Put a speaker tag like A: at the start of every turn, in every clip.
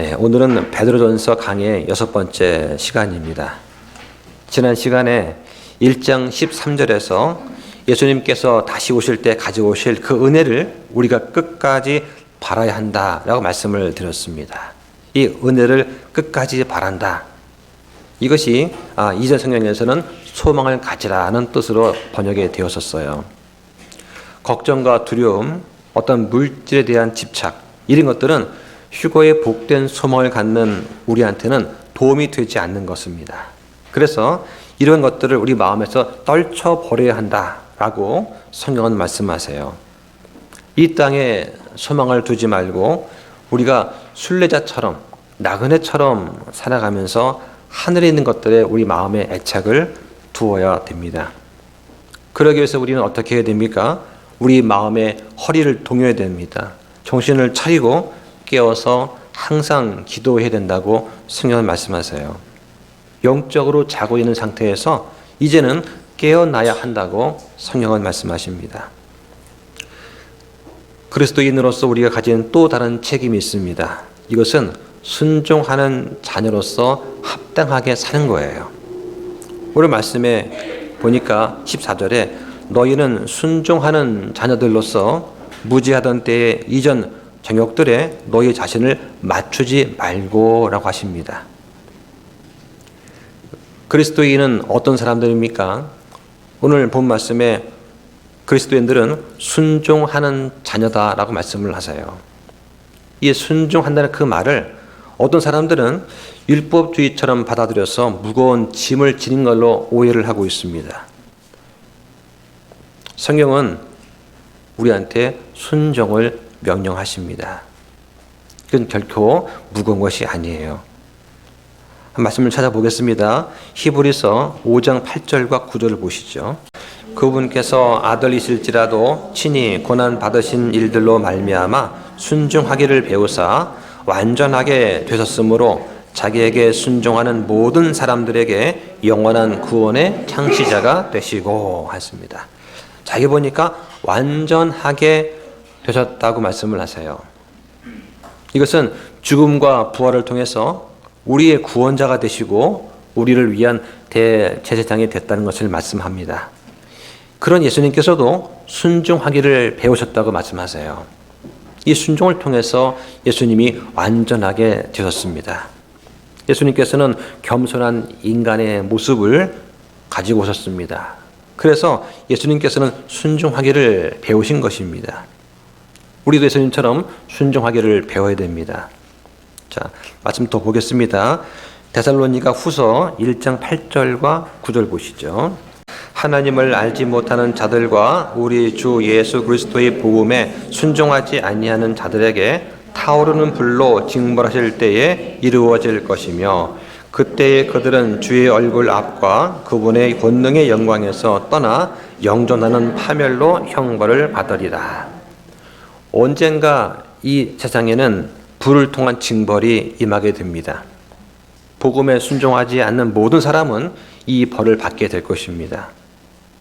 A: 네, 오늘은 베드로전서 강의 6번째 시간입니다. 지난 시간에 1장 13절에서 예수님께서 다시 오실 때 가지고 오실 그 은혜를 우리가 끝까지 바라야 한다라고 말씀을 드렸습니다. 이 은혜를 끝까지 바란다. 이것이 이전 성경에서는 소망을 가지라는 뜻으로 번역이 되었었어요. 걱정과 두려움, 어떤 물질에 대한 집착, 이런 것들은 휴거의 복된 소망을 갖는 우리한테는 도움이 되지 않는 것입니다. 그래서 이런 것들을 우리 마음에서 떨쳐버려야 한다라고 성경은 말씀하세요. 이 땅에 소망을 두지 말고 우리가 순례자처럼 나그네처럼 살아가면서 하늘에 있는 것들에 우리 마음의 애착을 두어야 됩니다. 그러기 위해서 우리는 어떻게 해야 됩니까? 우리 마음의 허리를 동여야 됩니다. 정신을 차리고 깨어서 항상 기도해야 된다고 성경은 말씀하세요. 영적으로 자고 있는 상태에서 이제는 깨어나야 한다고 성경은 말씀하십니다. 그리스도인으로서 우리가 가진 또 다른 책임이 있습니다. 이것은 순종하는 자녀로서 합당하게 사는 거예요. 오늘 말씀에 보니까 14절에 너희는 순종하는 자녀들로서 무지하던 때의 이전 정욕들에 너희 자신을 맞추지 말고 라고 하십니다. 그리스도인은 어떤 사람들입니까? 오늘 본 말씀에 그리스도인들은 순종하는 자녀다라고 말씀을 하세요. 이 순종한다는 그 말을 어떤 사람들은 율법주의처럼 받아들여서 무거운 짐을 지닌 걸로 오해를 하고 있습니다. 성경은 우리한테 순종을 명령하십니다. 그건 결코 무거운 것이 아니에요. 한 말씀을 찾아보겠습니다. 히브리서 5장 8절과 9절을 보시죠. 그분께서 아들이실지라도 친히 고난 받으신 일들로 말미암아 순종하기를 배우사 완전하게 되셨으므로 자기에게 순종하는 모든 사람들에게 영원한 구원의 창시자가 되시고 하였습니다. 자기 보니까 완전하게 되셨다고 말씀을 하세요. 이것은 죽음과 부활을 통해서 우리의 구원자가 되시고 우리를 위한 대제사장이 됐다는 것을 말씀합니다. 그런 예수님께서도 순종하기를 배우셨다고 말씀하세요. 이 순종을 통해서 예수님이 완전하게 되셨습니다. 예수님께서는 겸손한 인간의 모습을 가지고 오셨습니다. 그래서 예수님께서는 순종하기를 배우신 것입니다. 우리도 예수님처럼 순종하기를 배워야 됩니다. 자, 말씀 더 보겠습니다. 데살로니가 후서 1장 8절과 9절 보시죠. 하나님을 알지 못하는 자들과 우리 주 예수 그리스도의 복음에 순종하지 아니하는 자들에게 타오르는 불로 징벌하실 때에 이루어질 것이며 그때에 그들은 주의 얼굴 앞과 그분의 권능의 영광에서 떠나 영존하는 파멸로 형벌을 받으리라. 언젠가 이 세상에는 불을 통한 징벌이 임하게 됩니다. 복음에 순종하지 않는 모든 사람은 이 벌을 받게 될 것입니다.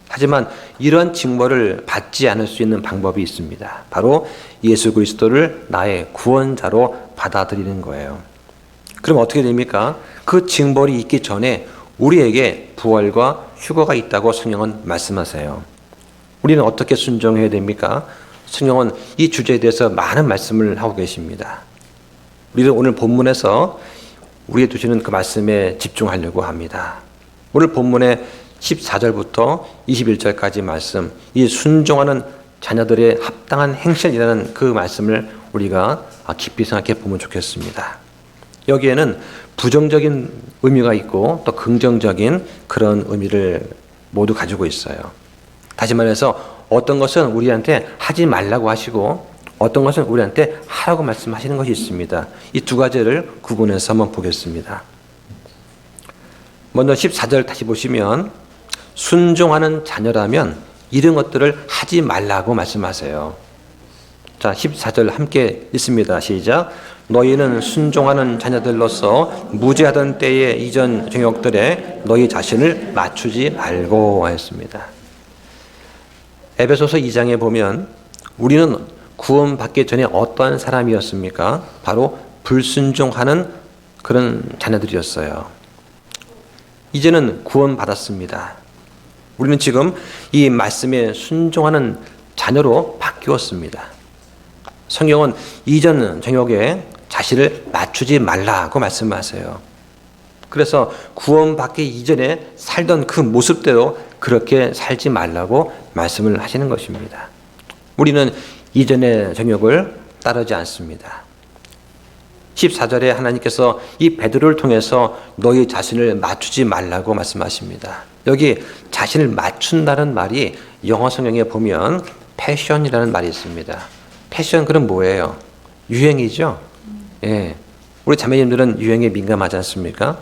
A: 하지만 이런 징벌을 받지 않을 수 있는 방법이 있습니다. 바로 예수 그리스도를 나의 구원자로 받아들이는 거예요. 그럼 어떻게 됩니까? 그 징벌이 있기 전에 우리에게 부활과 휴거가 있다고 성경은 말씀하세요. 우리는 어떻게 순종해야 됩니까? 성경은 이 주제에 대해서 많은 말씀을 하고 계십니다. 우리는 오늘 본문에서 우리에게 주시는 그 말씀에 집중하려고 합니다. 오늘 본문의 14절부터 21절까지 말씀, 이 순종하는 자녀들의 합당한 행실이라는 그 말씀을 우리가 깊이 생각해 보면 좋겠습니다. 여기에는 부정적인 의미가 있고 또 긍정적인 그런 의미를 모두 가지고 있어요. 다시 말해서 어떤 것은 우리한테 하지 말라고 하시고 어떤 것은 우리한테 하라고 말씀하시는 것이 있습니다. 이 두 가지를 구분해서 한번 보겠습니다. 먼저 14절 다시 보시면 순종하는 자녀라면 이런 것들을 하지 말라고 말씀하세요. 자, 14절 함께 읽습니다. 시작. 너희는 순종하는 자녀들로서 무지하던 때의 이전 정욕들에 너희 자신을 맞추지 말고 하였습니다. 에베소서 2장에 보면 우리는 구원받기 전에 어떠한 사람이었습니까? 바로 불순종하는 그런 자녀들이었어요. 이제는 구원받았습니다. 우리는 지금 이 말씀에 순종하는 자녀로 바뀌었습니다. 성경은 이전 정욕에 자신을 맞추지 말라고 말씀하세요. 그래서 구원받기 이전에 살던 그 모습대로 그렇게 살지 말라고 말씀을 하시는 것입니다. 우리는 이전의 정욕을 따르지 않습니다. 14절에 하나님께서 이 베드로를 통해서 너희 자신을 맞추지 말라고 말씀하십니다. 여기 자신을 맞춘다는 말이 영어 성경에 보면 패션이라는 말이 있습니다. 패션 그럼 뭐예요? 유행이죠. 예, 우리 자매님들은 유행에 민감하지 않습니까?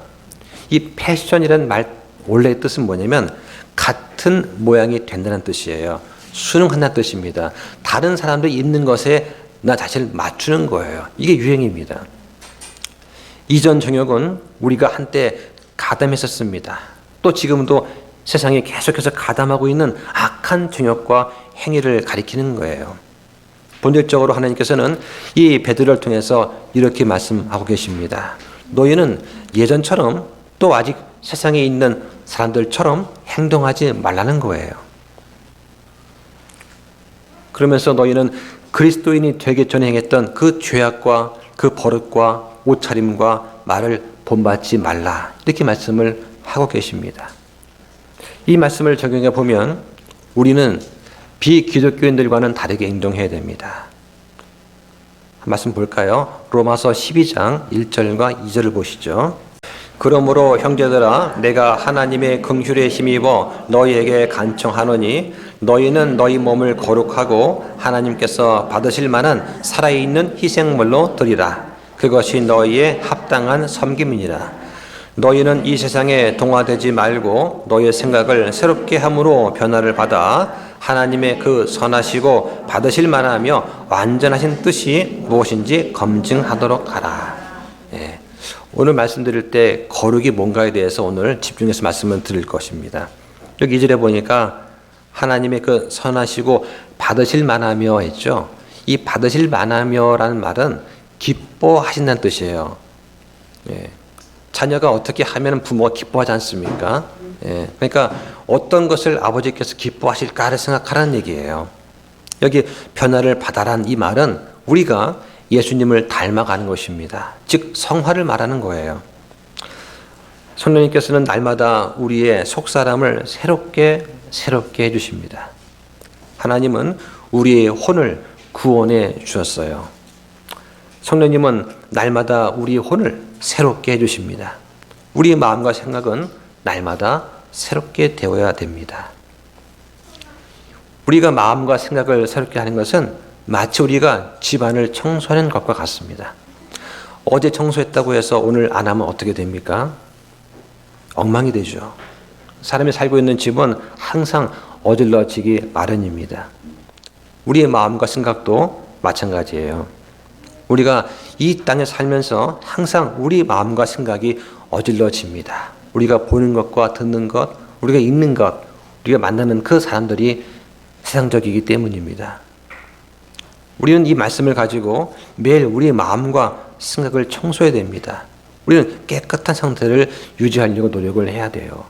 A: 이 패션이라는 말 원래 뜻은 뭐냐면 같은 모양이 된다는 뜻이에요. 순응한다는 뜻입니다. 다른 사람들이 입는 것에 나 자신을 맞추는 거예요. 이게 유행입니다. 이전 정욕은 우리가 한때 가담했었습니다. 또 지금도 세상에 계속해서 가담하고 있는 악한 정욕과 행위를 가리키는 거예요. 본질적으로 하나님께서는 이 베드로를 통해서 이렇게 말씀하고 계십니다. 너희는 예전처럼 또 아직 세상에 있는 사람들처럼 행동하지 말라는 거예요. 그러면서 너희는 그리스도인이 되기 전에 행했던 그 죄악과 그 버릇과 옷차림과 말을 본받지 말라 이렇게 말씀을 하고 계십니다. 이 말씀을 적용해 보면 우리는 비기독교인들과는 다르게 행동해야 됩니다. 한 말씀 볼까요? 로마서 12장 1절과 2절을 보시죠. 그러므로 형제들아 내가 하나님의 긍휼에 힘입어 너희에게 간청하노니 너희는 너희 몸을 거룩하고 하나님께서 받으실 만한 살아있는 희생물로 드리라. 그것이 너희의 합당한 섬김이니라. 너희는 이 세상에 동화되지 말고 너희의 생각을 새롭게 함으로 변화를 받아 하나님의 그 선하시고 받으실 만하며 완전하신 뜻이 무엇인지 검증하도록 하라. 예. 오늘 말씀드릴 때 거룩이 뭔가에 대해서 오늘 집중해서 말씀을 드릴 것입니다. 여기 2절에 보니까 하나님의 그 선하시고 받으실 만하며 했죠. 이 받으실 만하며라는 말은 기뻐하신다는 뜻이에요. 예. 자녀가 어떻게 하면 부모가 기뻐하지 않습니까? 예. 그러니까 어떤 것을 아버지께서 기뻐하실까를 생각하라는 얘기예요. 여기 변화를 받아라는 이 말은 우리가 예수님을 닮아가는 것입니다. 즉 성화를 말하는 거예요. 성령님께서는 날마다 우리의 속사람을 새롭게 해주십니다. 하나님은 우리의 혼을 구원해 주셨어요. 성령님은 날마다 우리의 혼을 새롭게 해주십니다. 우리의 마음과 생각은 날마다 새롭게 되어야 됩니다. 우리가 마음과 생각을 새롭게 하는 것은 마치 우리가 집안을 청소하는 것과 같습니다. 어제 청소했다고 해서 오늘 안 하면 어떻게 됩니까? 엉망이 되죠. 사람이 살고 있는 집은 항상 어질러지기 마련입니다. 우리의 마음과 생각도 마찬가지예요. 우리가 이 땅에 살면서 항상 우리 마음과 생각이 어질러집니다. 우리가 보는 것과 듣는 것, 우리가 읽는 것, 우리가 만나는 그 사람들이 세상적이기 때문입니다. 우리는 이 말씀을 가지고 매일 우리의 마음과 생각을 청소해야 됩니다. 우리는 깨끗한 상태를 유지하려고 노력을 해야 돼요.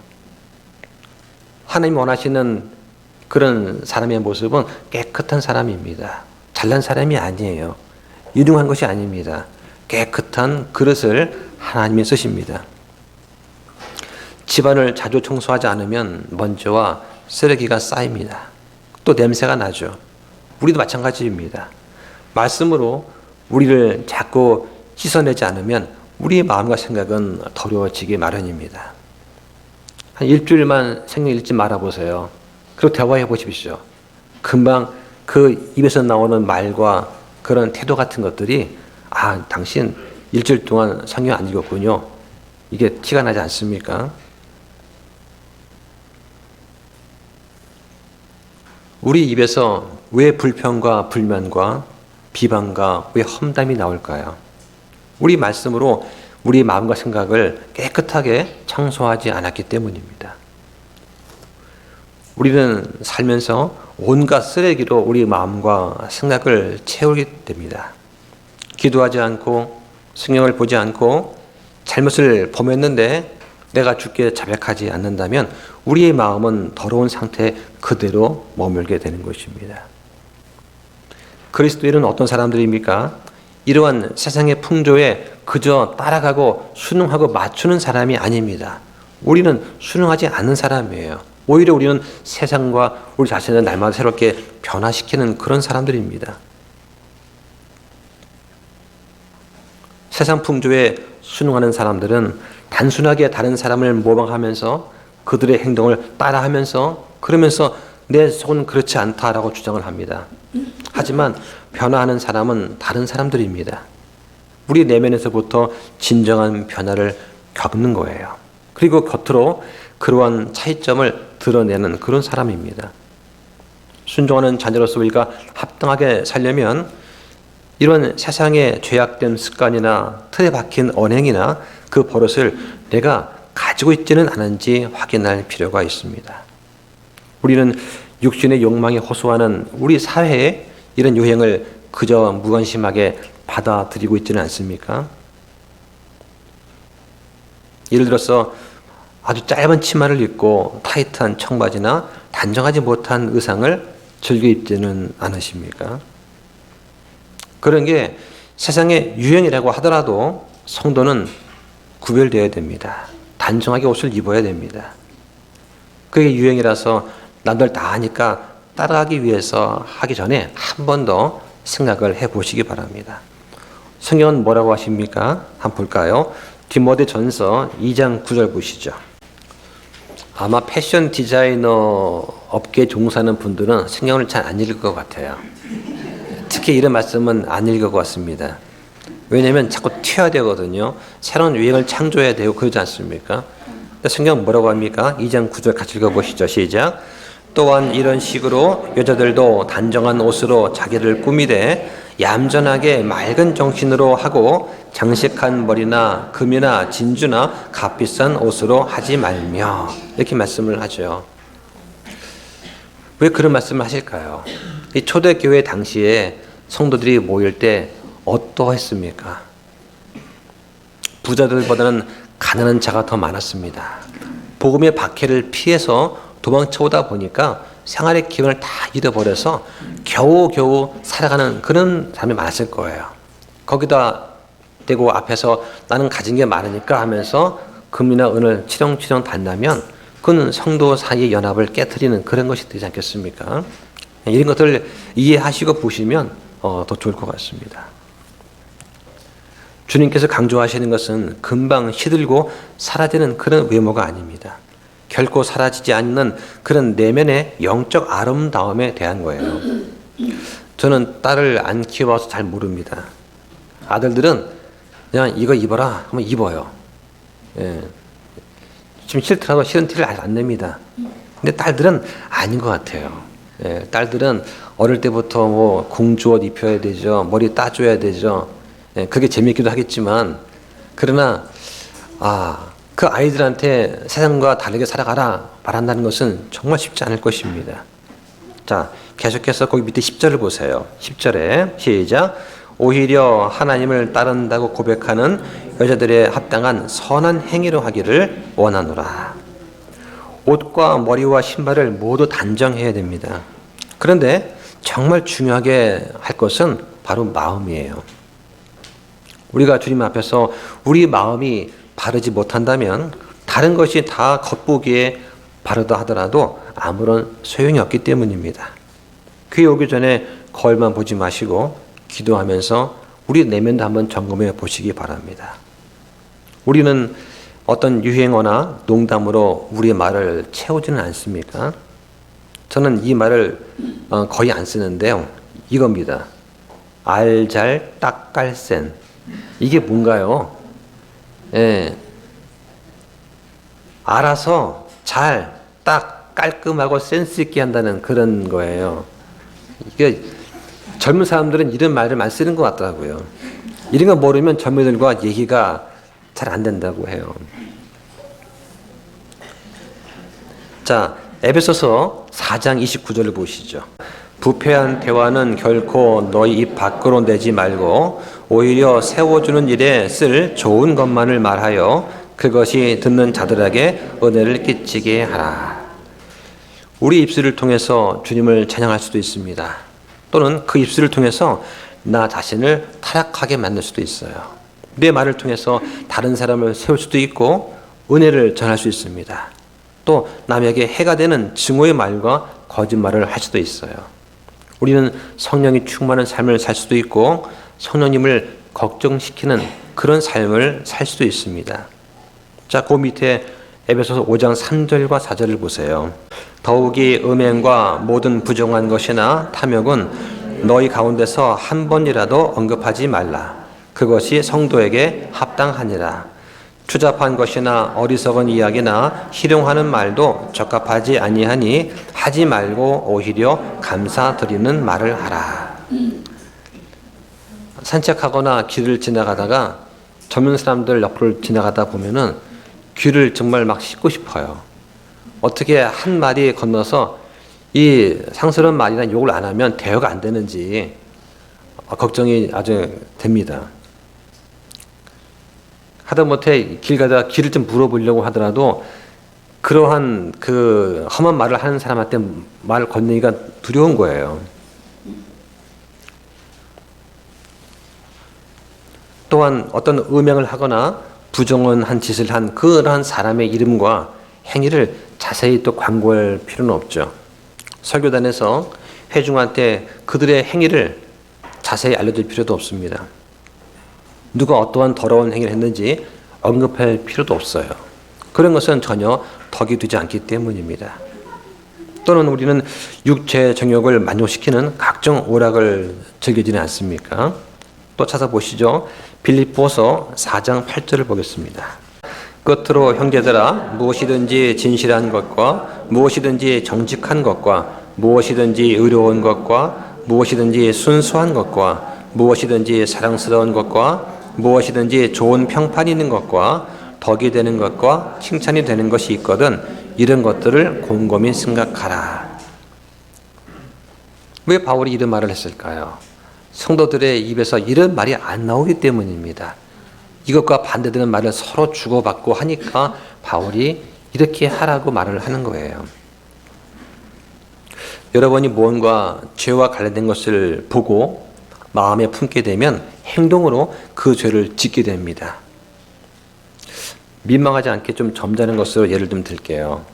A: 하나님 원하시는 그런 사람의 모습은 깨끗한 사람입니다. 잘난 사람이 아니에요. 유능한 것이 아닙니다. 깨끗한 그릇을 하나님이 쓰십니다. 집안을 자주 청소하지 않으면 먼지와 쓰레기가 쌓입니다. 또 냄새가 나죠. 우리도 마찬가지입니다. 말씀으로 우리를 자꾸 씻어내지 않으면 우리의 마음과 생각은 더러워지기 마련입니다. 한 일주일만 성경 읽지 말아보세요. 그리고 대화해 보십시오. 금방 그 입에서 나오는 말과 그런 태도 같은 것들이 당신 일주일 동안 성경 안 읽었군요. 이게 티가 나지 않습니까? 우리 입에서 왜 불평과 불만과 비방과 왜 험담이 나올까요? 우리 말씀으로 우리 마음과 생각을 깨끗하게 청소하지 않았기 때문입니다. 우리는 살면서 온갖 쓰레기로 우리 마음과 생각을 채우게 됩니다. 기도하지 않고 성경을 보지 않고 잘못을 범했는데 내가 주께 자백하지 않는다면 우리의 마음은 더러운 상태 그대로 머물게 되는 것입니다. 그리스도인은 어떤 사람들입니까? 이러한 세상의 풍조에 그저 따라가고 순응하고 맞추는 사람이 아닙니다. 우리는 순응하지 않는 사람이에요. 오히려 우리는 세상과 우리 자신을 날마다 새롭게 변화시키는 그런 사람들입니다. 세상 풍조에 순응하는 사람들은 단순하게 다른 사람을 모방하면서 그들의 행동을 따라하면서 그러면서 내 속은 그렇지 않다라고 주장을 합니다. 하지만 변화하는 사람은 다른 사람들입니다. 우리 내면에서부터 진정한 변화를 겪는 거예요. 그리고 겉으로 그러한 차이점을 드러내는 그런 사람입니다. 순종하는 자녀로서 우리가 합당하게 살려면 이런 세상의 죄악된 습관이나 틀에 박힌 언행이나 그 버릇을 내가 가지고 있지는 않은지 확인할 필요가 있습니다. 우리는 육신의 욕망에 호소하는 우리 사회에 이런 유행을 그저 무관심하게 받아들이고 있지는 않습니까? 예를 들어서 아주 짧은 치마를 입고 타이트한 청바지나 단정하지 못한 의상을 즐겨 입지는 않으십니까? 그런 게 세상의 유행이라고 하더라도 성도는 구별되어야 됩니다. 단정하게 옷을 입어야 됩니다. 그게 유행이라서 남들 다 하니까 따라하기 위해서 하기 전에 한 번 더 생각을 해보시기 바랍니다. 성경은 뭐라고 하십니까? 한번 볼까요? 디모데전서 2장 9절 보시죠. 아마 패션 디자이너 업계에 종사하는 분들은 성경을 잘 안 읽을 것 같아요. 특히 이런 말씀은 안 읽을 것 같습니다. 왜냐하면 자꾸 튀어야 되거든요. 새로운 유행을 창조해야 되고 그러지 않습니까? 성경 뭐라고 합니까? 2장 9절 같이 읽어보시죠. 시작. 또한 이런 식으로 여자들도 단정한 옷으로 자기를 꾸미되 얌전하게 맑은 정신으로 하고 장식한 머리나 금이나 진주나 값비싼 옷으로 하지 말며 이렇게 말씀을 하죠. 왜 그런 말씀을 하실까요? 이 초대교회 당시에 성도들이 모일 때 어떠했습니까? 부자들보다는 가난한 자가 더 많았습니다. 복음의 박해를 피해서 도망쳐오다 보니까 생활의 기운을 다 잃어버려서 겨우겨우 살아가는 그런 사람이 많았을 거예요. 거기다 대고 앞에서 나는 가진 게 많으니까 하면서 금이나 은을 치렁치렁 단다면 그건 성도 사이의 연합을 깨트리는 그런 것이 되지 않겠습니까? 이런 것들을 이해하시고 보시면 더 좋을 것 같습니다. 주님께서 강조하시는 것은 금방 시들고 사라지는 그런 외모가 아닙니다. 결코 사라지지 않는 그런 내면의 영적 아름다움에 대한 거예요. 저는 딸을 안 키워봐서 잘 모릅니다. 아들들은 그냥 이거 입어라 하면 입어요. 예. 좀 싫더라도 싫은 티를 안 냅니다. 근데 딸들은 아닌 것 같아요. 예. 딸들은 어릴 때부터 뭐 공주옷 입혀야 되죠. 머리 따줘야 되죠. 예. 그게 재밌기도 하겠지만 그러나 그 아이들한테 세상과 다르게 살아가라 말한다는 것은 정말 쉽지 않을 것입니다. 자, 계속해서 거기 밑에 10절을 보세요. 10절에 시작. 오히려 하나님을 따른다고 고백하는 여자들의 합당한 선한 행위로 하기를 원하노라. 옷과 머리와 신발을 모두 단정해야 됩니다. 그런데 정말 중요하게 할 것은 바로 마음이에요. 우리가 주님 앞에서 우리 마음이 바르지 못한다면 다른 것이 다 겉보기에 바르다 하더라도 아무런 소용이 없기 때문입니다. 교회 오기 전에 거울만 보지 마시고 기도하면서 우리 내면도 한번 점검해 보시기 바랍니다. 우리는 어떤 유행어나 농담으로 우리의 말을 채우지는 않습니까? 저는 이 말을 거의 안 쓰는데요. 이겁니다. 알잘 딱깔센. 이게 뭔가요? 예. 알아서 잘, 딱, 깔끔하고 센스 있게 한다는 그런 거예요. 이게 젊은 사람들은 이런 말을 많이 쓰는 것 같더라고요. 이런 거 모르면 젊은이들과 얘기가 잘 안 된다고 해요. 자, 에베소서 4장 29절을 보시죠. 부패한 대화는 결코 너희 입 밖으로 내지 말고 오히려 세워주는 일에 쓸 좋은 것만을 말하여 그것이 듣는 자들에게 은혜를 끼치게 하라. 우리 입술을 통해서 주님을 찬양할 수도 있습니다. 또는 그 입술을 통해서 나 자신을 타락하게 만들 수도 있어요. 내 말을 통해서 다른 사람을 세울 수도 있고 은혜를 전할 수 있습니다. 또 남에게 해가 되는 증오의 말과 거짓말을 할 수도 있어요. 우리는 성령이 충만한 삶을 살 수도 있고 성령님을 걱정시키는 그런 삶을 살 수도 있습니다. 자, 그 밑에 에베소서 5장 3절과 4절을 보세요. 더욱이 음행과 모든 부정한 것이나 탐욕은 너희 가운데서 한 번이라도 언급하지 말라. 그것이 성도에게 합당하니라. 추잡한 것이나 어리석은 이야기나 희롱하는 말도 적합하지 아니하니 하지 말고 오히려 감사드리는 말을 하라. 산책하거나 길을 지나가다가 젊은 사람들 옆을 지나가다 보면은 귀를 정말 막 씻고 싶어요. 어떻게 한 마디 건너서 이 상스러운 말이나 욕을 안 하면 대화가 안 되는지 걱정이 아주 됩니다. 하다못해 길 가다가 길을 좀 물어보려고 하더라도 그러한 그 험한 말을 하는 사람한테 말 건네기가 두려운 거예요. 또한 어떤 음행을 하거나 부정한 짓을 한 그러한 사람의 이름과 행위를 자세히 또 광고할 필요는 없죠. 설교단에서 회중한테 그들의 행위를 자세히 알려줄 필요도 없습니다. 누가 어떠한 더러운 행위를 했는지 언급할 필요도 없어요. 그런 것은 전혀 덕이 되지 않기 때문입니다. 또는 우리는 육체 정욕을 만족시키는 각종 오락을 즐기지는 않습니까? 또 찾아보시죠. 빌립보서 4장 8절을 보겠습니다. 끝으로 형제들아 무엇이든지 진실한 것과 무엇이든지 정직한 것과 무엇이든지 의로운 것과 무엇이든지 순수한 것과 무엇이든지 사랑스러운 것과 무엇이든지 좋은 평판이 있는 것과 덕이 되는 것과 칭찬이 되는 것이 있거든 이런 것들을 곰곰이 생각하라. 왜 바울이 이런 말을 했을까요? 성도들의 입에서 이런 말이 안 나오기 때문입니다. 이것과 반대되는 말을 서로 주고받고 하니까 바울이 이렇게 하라고 말을 하는 거예요. 여러분이 무언가 죄와 관련된 것을 보고 마음에 품게 되면 행동으로 그 죄를 짓게 됩니다. 민망하지 않게 좀 점잖은 것으로 예를 좀 들게요.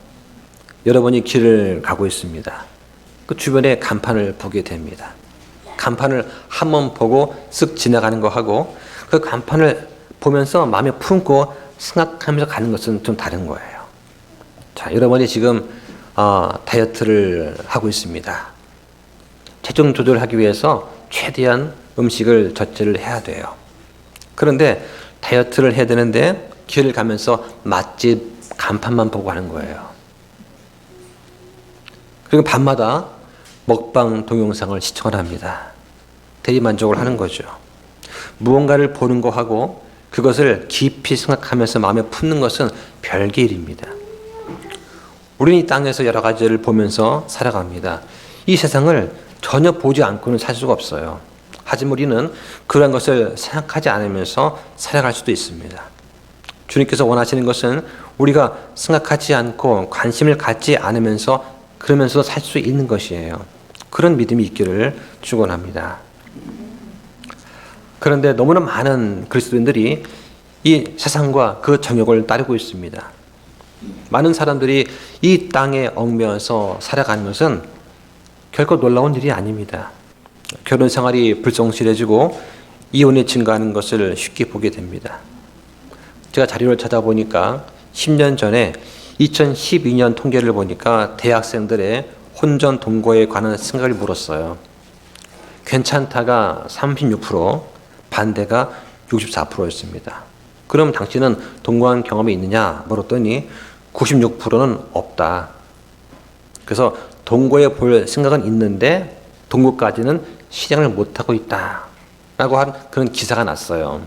A: 여러분이 길을 가고 있습니다. 그 주변에 간판을 보게 됩니다. 간판을 한번 보고 쓱 지나가는 거 하고 그 간판을 보면서 마음에 품고 생각하면서 가는 것은 좀 다른 거예요. 자, 여러분이 지금 다이어트를 하고 있습니다. 체중 조절하기 위해서 최대한 음식을 절제를 해야 돼요. 그런데 다이어트를 해야 되는데 길을 가면서 맛집 간판만 보고 하는 거예요. 그리고 밤마다 먹방 동영상을 시청을 합니다. 대리만족을 하는 거죠. 무언가를 보는 거하고 그것을 깊이 생각하면서 마음에 품는 것은 별개 일입니다. 우리는 이 땅에서 여러 가지를 보면서 살아갑니다. 이 세상을 전혀 보지 않고는 살 수가 없어요. 하지만 우리는 그런 것을 생각하지 않으면서 살아갈 수도 있습니다. 주님께서 원하시는 것은 우리가 생각하지 않고 관심을 갖지 않으면서 그러면서 살 수 있는 것이에요. 그런 믿음이 있기를 축원합니다. 그런데 너무나 많은 그리스도인들이 이 세상과 그 정욕을 따르고 있습니다. 많은 사람들이 이 땅에 얽매여서 살아가는 것은 결코 놀라운 일이 아닙니다. 결혼 생활이 불성실해지고 이혼이 증가하는 것을 쉽게 보게 됩니다. 제가 자료를 찾아보니까 10년 전에 2012년 통계를 보니까 대학생들의 혼전 동거에 관한 생각을 물었어요. 괜찮다가 36%, 반대가 64%였습니다. 그럼 당신은 동거한 경험이 있느냐 물었더니 96%는 없다. 그래서 동거에 볼 생각은 있는데 동거까지는 실행을 못하고 있다 라고 한 그런 기사가 났어요.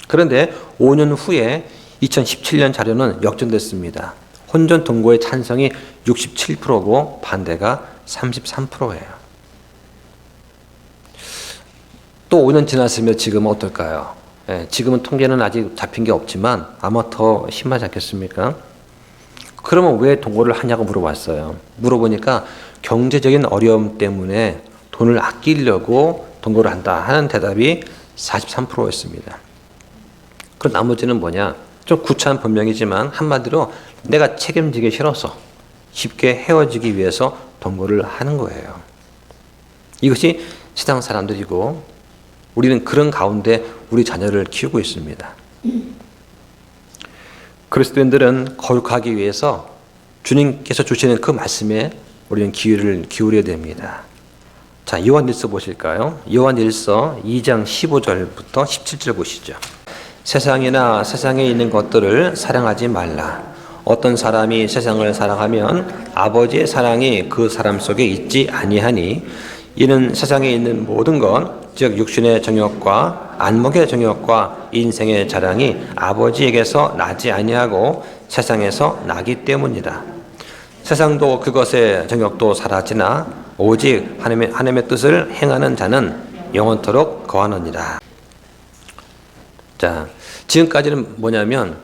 A: 그런데 5년 후에 2017년 자료는 역전됐습니다. 혼전 동거의 찬성이 67%고 반대가 33%예요. 또 5년 지났으면 지금은 어떨까요? 예, 지금은 통계는 아직 잡힌 게 없지만 아마 더 심하지 않겠습니까? 그러면 왜 동거를 하냐고 물어봤어요. 물어보니까 경제적인 어려움 때문에 돈을 아끼려고 동거를 한다 하는 대답이 43%였습니다. 그럼 나머지는 뭐냐? 좀 구차한 변명이지만 한마디로 내가 책임지기 싫어서 쉽게 헤어지기 위해서 동거를 하는 거예요. 이것이 세상 사람들이고 우리는 그런 가운데 우리 자녀를 키우고 있습니다. 그리스도인들은 거룩하기 위해서 주님께서 주시는 그 말씀에 우리는 귀를 기울여야 됩니다. 자, 요한일서 보실까요? 요한일서 2장 15절부터 17절 보시죠. 세상이나 세상에 있는 것들을 사랑하지 말라. 어떤 사람이 세상을 사랑하면 아버지의 사랑이 그 사람 속에 있지 아니하니 이는 세상에 있는 모든 것, 즉 육신의 정욕과 안목의 정욕과 인생의 자랑이 아버지에게서 나지 아니하고 세상에서 나기 때문이다. 세상도 그것의 정욕도 사라지나 오직 하나님의 뜻을 행하는 자는 영원토록 거하느니라. 자, 지금까지는 뭐냐면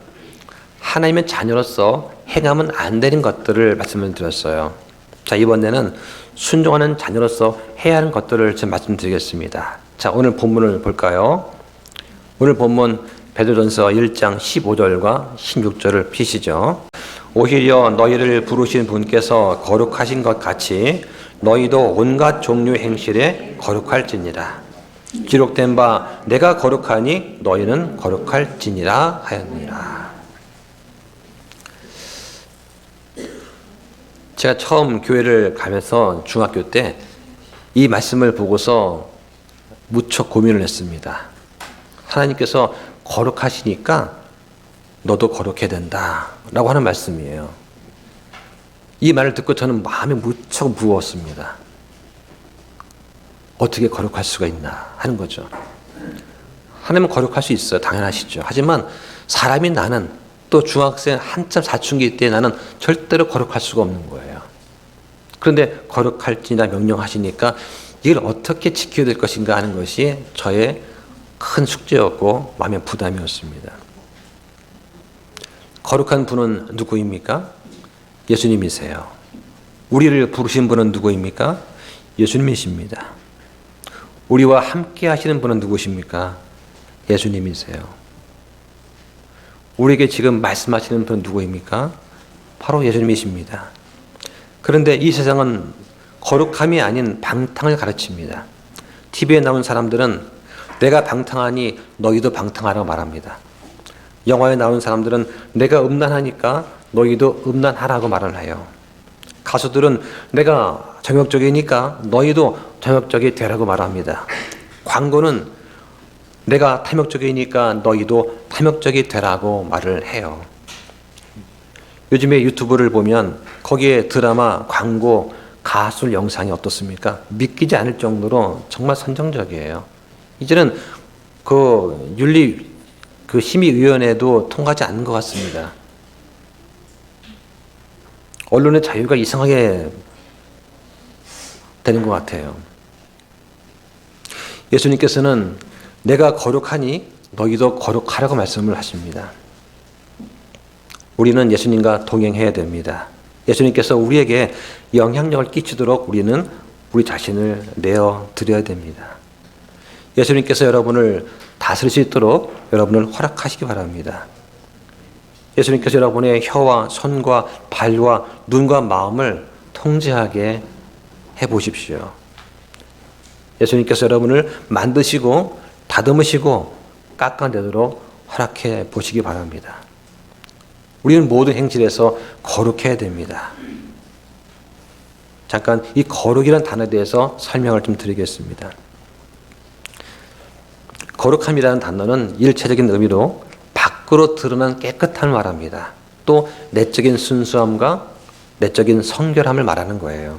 A: 하나님의 자녀로서 행하면 안 되는 것들을 말씀을 드렸어요. 자, 이번에는 순종하는 자녀로서 해야 하는 것들을 좀 말씀드리겠습니다. 자, 오늘 본문을 볼까요? 오늘 본문 베드로전서 1장 15절과 16절을 피시죠. 오히려 너희를 부르신 분께서 거룩하신 것 같이 너희도 온갖 종류 행실에 거룩할지니라. 기록된 바 내가 거룩하니 너희는 거룩할지니라 하였느니라. 제가 처음 교회를 가면서 중학교 때 이 말씀을 보고서 무척 고민을 했습니다. 하나님께서 거룩하시니까 너도 거룩해야 된다 라고 하는 말씀이에요. 이 말을 듣고 저는 마음이 무척 무거웠습니다. 어떻게 거룩할 수가 있나 하는 거죠. 하나님은 거룩할 수 있어요. 당연하시죠. 하지만 사람인 나는 또 중학생 한참 사춘기 때 나는 절대로 거룩할 수가 없는 거예요. 그런데 거룩할지나 명령하시니까 이걸 어떻게 지켜야 될 것인가 하는 것이 저의 큰 숙제였고 마음의 부담이었습니다. 거룩한 분은 누구입니까? 예수님이세요. 우리를 부르신 분은 누구입니까? 예수님이십니다. 우리와 함께 하시는 분은 누구십니까? 예수님이세요. 우리에게 지금 말씀하시는 분은 누구입니까? 바로 예수님이십니다. 그런데 이 세상은 거룩함이 아닌 방탕을 가르칩니다. TV에 나온 사람들은 내가 방탕하니 너희도 방탕하라고 말합니다. 영화에 나온 사람들은 내가 음란하니까 너희도 음란하라고 말을 해요. 가수들은 내가 정욕적이니까 너희도 정욕적이 되라고 말합니다. 광고는 내가 탐욕적이니까 너희도 탐욕적이 되라고 말을 해요. 요즘에 유튜브를 보면 거기에 드라마, 광고, 가술 영상이 어떻습니까? 믿기지 않을 정도로 정말 선정적이에요. 이제는 그 윤리 심의위원회도 통과하지 않는 것 같습니다. 언론의 자유가 이상하게 되는 것 같아요. 예수님께서는 내가 거룩하니 너희도 거룩하라고 말씀을 하십니다. 우리는 예수님과 동행해야 됩니다. 예수님께서 우리에게 영향력을 끼치도록 우리는 우리 자신을 내어드려야 됩니다. 예수님께서 여러분을 다스릴 수 있도록 여러분을 허락하시기 바랍니다. 예수님께서 여러분의 혀와 손과 발과 눈과 마음을 통제하게 해보십시오. 예수님께서 여러분을 만드시고 다듬으시고 깎아내도록 허락해 보시기 바랍니다. 우리는 모든 행실에서 거룩해야 됩니다. 잠깐 이 거룩이라는 단어에 대해서 설명을 좀 드리겠습니다. 거룩함이라는 단어는 일체적인 의미로 밖으로 드러난 깨끗함을 말합니다. 또 내적인 순수함과 내적인 성결함을 말하는 거예요.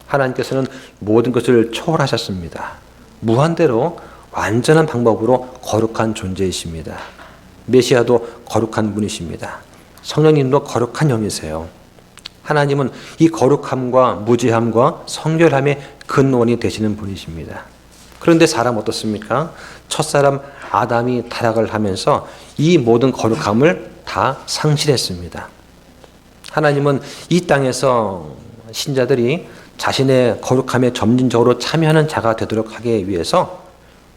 A: 하나님께서는 모든 것을 초월하셨습니다. 무한대로 완전한 방법으로 거룩한 존재이십니다. 메시아도 거룩한 분이십니다. 성령님도 거룩한 영이세요. 하나님은 이 거룩함과 무죄함과 성결함의 근원이 되시는 분이십니다. 그런데 사람 어떻습니까? 첫사람 아담이 타락을 하면서 이 모든 거룩함을 다 상실했습니다. 하나님은 이 땅에서 신자들이 자신의 거룩함에 점진적으로 참여하는 자가 되도록 하기 위해서,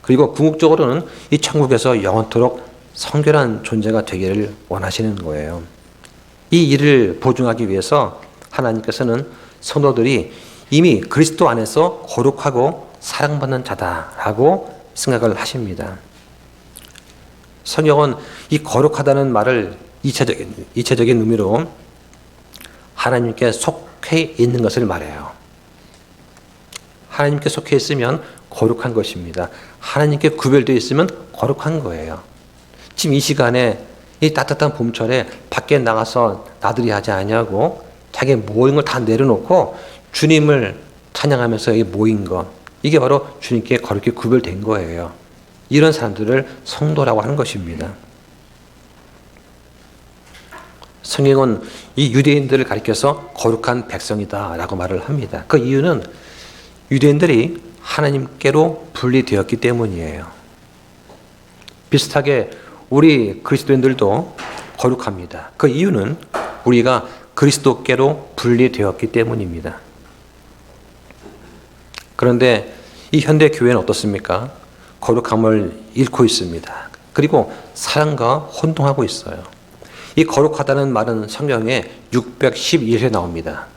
A: 그리고 궁극적으로는 이 천국에서 영원토록 성결한 존재가 되기를 원하시는 거예요. 이 일을 보증하기 위해서 하나님께서는 성도들이 이미 그리스도 안에서 거룩하고 사랑받는 자다라고 생각을 하십니다. 성경은 이 거룩하다는 말을 이체적인 의미로 하나님께 속해 있는 것을 말해요. 하나님께 속해 있으면 거룩한 것입니다. 하나님께 구별되어 있으면 거룩한 거예요. 지금 이 시간에 이 따뜻한 봄철에 밖에 나가서 나들이 하지 않냐고 자기 모인 걸 다 내려놓고 주님을 찬양하면서 모인 것, 이게 바로 주님께 거룩히 구별된 거예요. 이런 사람들을 성도라고 하는 것입니다. 성경은 이 유대인들을 가리켜서 거룩한 백성이다 라고 말을 합니다. 그 이유는 유대인들이 하나님께로 분리되었기 때문이에요. 비슷하게 우리 그리스도인들도 거룩합니다. 그 이유는 우리가 그리스도께로 분리되었기 때문입니다. 그런데 이 현대 교회는 어떻습니까? 거룩함을 잃고 있습니다. 그리고 사랑과 혼동하고 있어요. 이 거룩하다는 말은 성경에 611회 나옵니다.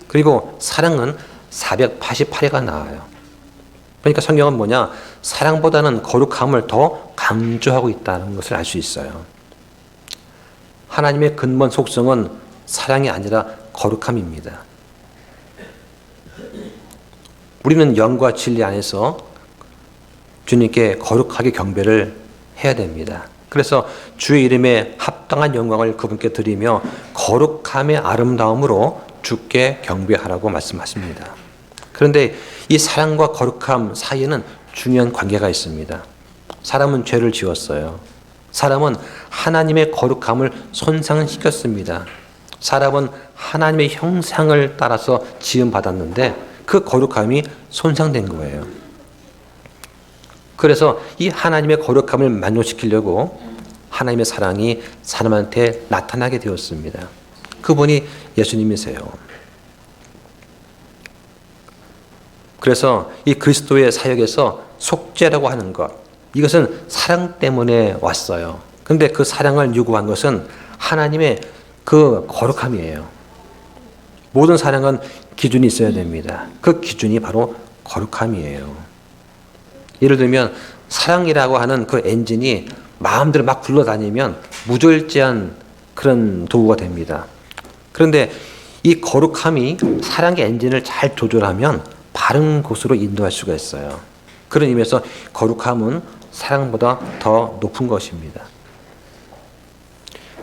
A: 그리고 사랑은 488회가 나와요. 그러니까 성경은 뭐냐? 사랑보다는 거룩함을 더 강조하고 있다는 것을 알 수 있어요. 하나님의 근본 속성은 사랑이 아니라 거룩함입니다. 우리는 영과 진리 안에서 주님께 거룩하게 경배를 해야 됩니다. 그래서 주의 이름에 합당한 영광을 그분께 드리며 거룩함의 아름다움으로 주께 경배하라고 말씀하십니다. 그런데 이 사랑과 거룩함 사이에는 중요한 관계가 있습니다. 사람은 죄를 지었어요. 사람은 하나님의 거룩함을 손상시켰습니다. 사람은 하나님의 형상을 따라서 지음받았는데 그 거룩함이 손상된 거예요. 그래서 이 하나님의 거룩함을 만족시키려고 하나님의 사랑이 사람한테 나타나게 되었습니다. 그분이 예수님이세요. 그래서 이 그리스도의 사역에서 속죄라고 하는 것, 이것은 사랑 때문에 왔어요. 그런데 그 사랑을 요구한 것은 하나님의 그 거룩함이에요. 모든 사랑은 기준이 있어야 됩니다. 그 기준이 바로 거룩함이에요. 예를 들면 사랑이라고 하는 그 엔진이 마음대로 막 굴러다니면 무절제한 그런 도구가 됩니다. 그런데 이 거룩함이 사랑의 엔진을 잘 조절하면 바른 곳으로 인도할 수가 있어요. 그런 의미에서 거룩함은 사랑보다 더 높은 것입니다.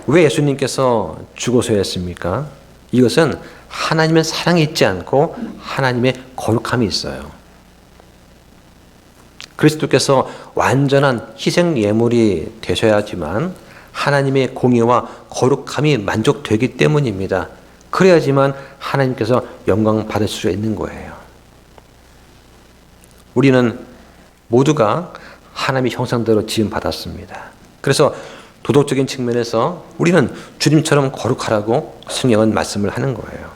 A: 왜 예수님께서 죽어서야 했습니까? 이것은 하나님의 사랑이 있지 않고 하나님의 거룩함이 있어요. 그리스도께서 완전한 희생 예물이 되셔야지만 하나님의 공의와 거룩함이 만족되기 때문입니다. 그래야지만 하나님께서 영광 받을 수 있는 거예요. 우리는 모두가 하나님의 형상대로 지음받았습니다. 그래서 도덕적인 측면에서 우리는 주님처럼 거룩하라고 성경은 말씀을 하는 거예요.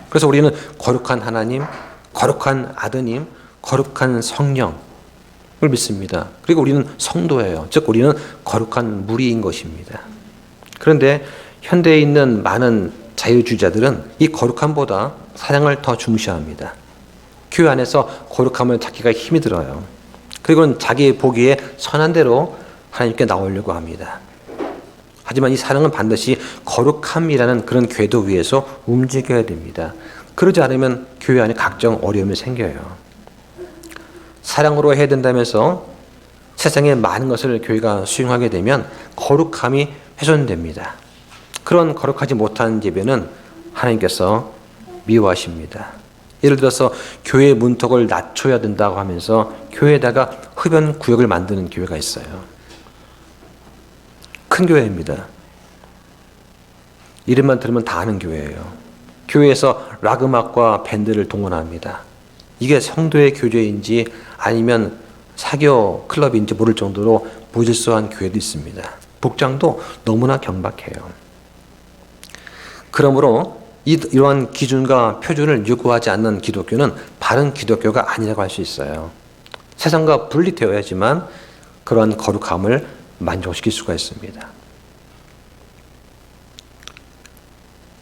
A: 그래서 우리는 거룩한 하나님, 거룩한 아드님, 거룩한 성령을 믿습니다. 그리고 우리는 성도예요. 즉 우리는 거룩한 무리인 것입니다. 그런데 현대에 있는 많은 자유주의자들은 이 거룩함보다 사랑을 더 중시합니다. 교회 안에서 거룩함을 찾기가 힘이 들어요. 그리고는 자기 보기에 선한 대로 하나님께 나오려고 합니다. 하지만 이 사랑은 반드시 거룩함이라는 그런 궤도 위에서 움직여야 됩니다. 그러지 않으면 교회 안에 각종 어려움이 생겨요. 사랑으로 해야 된다면서 세상의 많은 것을 교회가 수용하게 되면 거룩함이 훼손됩니다. 그런 거룩하지 못한 예배는 하나님께서 미워하십니다. 예를 들어서 교회의 문턱을 낮춰야 된다고 하면서 교회에다가 흡연 구역을 만드는 교회가 있어요. 큰 교회입니다. 이름만 들으면 다 아는 교회예요. 교회에서 락 음악과 밴드를 동원합니다. 이게 성도의 교제인지 아니면 사교 클럽인지 모를 정도로 무질서한 교회도 있습니다. 복장도 너무나 경박해요. 그러므로 이러한 기준과 표준을 요구하지 않는 기독교는 바른 기독교가 아니라고 할 수 있어요. 세상과 분리되어야지만 그러한 거룩함을 만족시킬 수가 있습니다.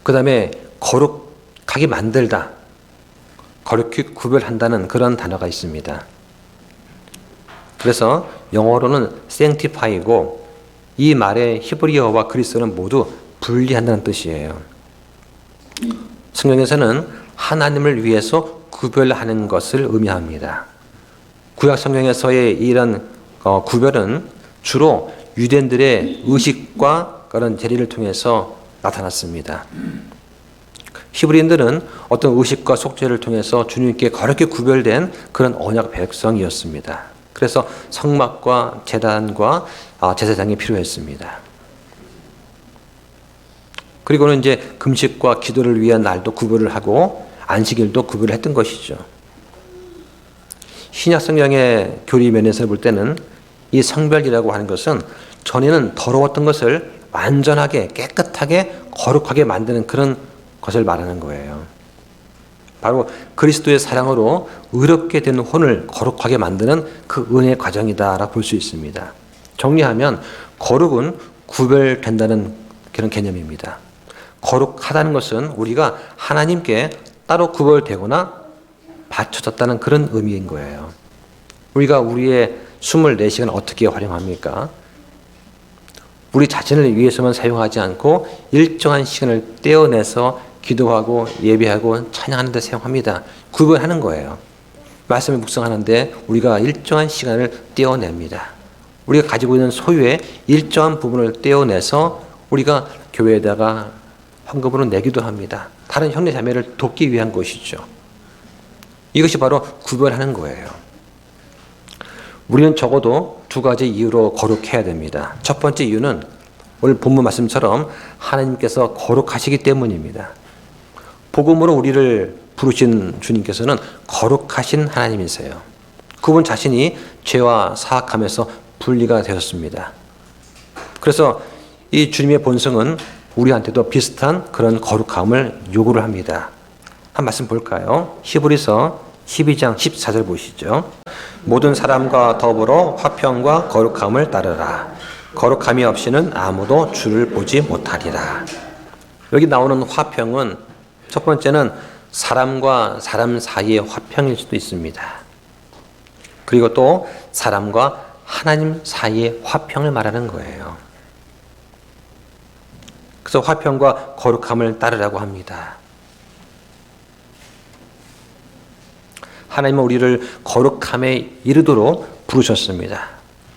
A: 그 다음에 거룩하게 만들다, 거룩히 구별한다는 그런 단어가 있습니다. 그래서 영어로는 sanctify고 이 말의 히브리어와 그리스어는 모두 분리한다는 뜻이에요. 성경에서는 하나님을 위해서 구별하는 것을 의미합니다. 구약 성경에서의 이런 구별은 주로 유대인들의 의식과 그런 재리를 통해서 나타났습니다. 히브리인들은 어떤 의식과 속죄를 통해서 주님께 거룩히 구별된 그런 언약 백성이었습니다. 그래서 성막과 제단과 제사장이 필요했습니다. 그리고는 이제 금식과 기도를 위한 날도 구별을 하고 안식일도 구별을 했던 것이죠. 신약 성경의 교리 면에서 볼 때는 이 성별이라고 하는 것은 전에는 더러웠던 것을 완전하게 깨끗하게 거룩하게 만드는 그런 것을 말하는 거예요. 바로 그리스도의 사랑으로 의롭게 된 혼을 거룩하게 만드는 그 은혜의 과정이다라고 볼 수 있습니다. 정리하면 거룩은 구별된다는 그런 개념입니다. 거룩하다는 것은 우리가 하나님께 따로 구별되거나 바쳐졌다는 그런 의미인 거예요. 우리가 우리의 24시간 어떻게 활용합니까? 우리 자신을 위해서만 사용하지 않고 일정한 시간을 떼어내서 기도하고 예배하고 찬양하는 데 사용합니다. 구별하는 거예요. 말씀을 묵상하는데 우리가 일정한 시간을 떼어냅니다. 우리가 가지고 있는 소유의 일정한 부분을 떼어내서 우리가 교회에다가 헌금으로 내기도 합니다. 다른 형제 자매를 돕기 위한 것이죠. 이것이 바로 구별하는 거예요. 우리는 적어도 두 가지 이유로 거룩해야 됩니다. 첫 번째 이유는 오늘 본문 말씀처럼 하나님께서 거룩하시기 때문입니다. 복음으로 우리를 부르신 주님께서는 거룩하신 하나님이세요. 그분 자신이 죄와 사악함에서 분리가 되었습니다. 그래서 이 주님의 본성은 우리한테도 비슷한 그런 거룩함을 요구를 합니다. 한 말씀 볼까요? 히브리서 12장 14절 보시죠. 모든 사람과 더불어 화평과 거룩함을 따르라. 거룩함이 없이는 아무도 주를 보지 못하리라. 여기 나오는 화평은 첫 번째는 사람과 사람 사이의 화평일 수도 있습니다. 그리고 또 사람과 하나님 사이의 화평을 말하는 거예요. 그래서 화평과 거룩함을 따르라고 합니다. 하나님은 우리를 거룩함에 이르도록 부르셨습니다.